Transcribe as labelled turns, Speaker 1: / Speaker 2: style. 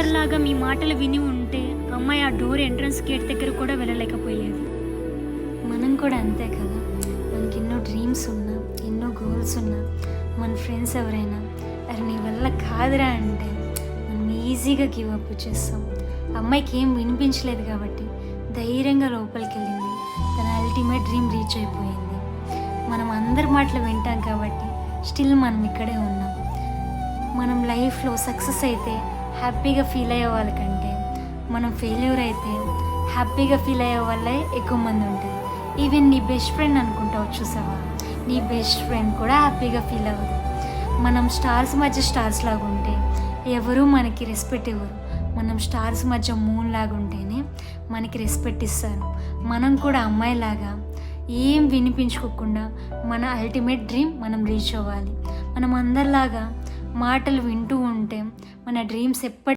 Speaker 1: అందరిలాగా మీ మాటలు విని ఉంటే అమ్మాయి ఆ డోర్ ఎంట్రన్స్ గేట్ దగ్గర కూడా వెళ్ళలేకపోయేది.
Speaker 2: మనం కూడా అంతే కదా, మనకి ఎన్నో డ్రీమ్స్ ఉన్నా, ఎన్నో గోల్స్ ఉన్నా, మన ఫ్రెండ్స్ ఎవరైనా అరే నీ వల్ల కాదురా అంటే మనం ఈజీగా గివ్ అప్ చేస్తాం. అమ్మాయికి ఏం వినిపించలేదు కాబట్టి ధైర్యంగా లోపలికి వెళ్ళింది, తన అల్టిమేట్ డ్రీమ్ రీచ్ అయిపోయింది. మనం అందరి మాటలు వింటాం కాబట్టి స్టిల్ మనం ఇక్కడే ఉన్నాం. మనం లైఫ్లో సక్సెస్ అయితే హ్యాపీగా ఫీల్ అయ్యే వాళ్ళకంటే మనం ఫెయిల్యూర్ అయితే హ్యాపీగా ఫీల్ అయ్యే వాళ్ళే ఎక్కువ మంది ఉంటారు. ఈవెన్ నీ బెస్ట్ ఫ్రెండ్ అనుకుంటావు చూసావా, నీ బెస్ట్ ఫ్రెండ్ కూడా హ్యాపీగా ఫీల్ అవ్వదు. మనం స్టార్స్ మధ్య స్టార్స్ లాగా ఉంటే ఎవరూ మనకి రెస్పెక్ట్ ఇవ్వరు. మనం స్టార్స్ మధ్య మూన్ లాగా ఉంటేనే మనకి రెస్పెక్ట్ ఇస్తారు. మనం కూడా అమ్మాయిలాగా ఏం వినిపించుకోకుండా మన అల్టిమేట్ డ్రీమ్ మనం రీచ్ అవ్వాలి. మనం అందరిలాగా మాటలు వింటూ ఉంటే మన డ్రీమ్స్ ఎప్పటి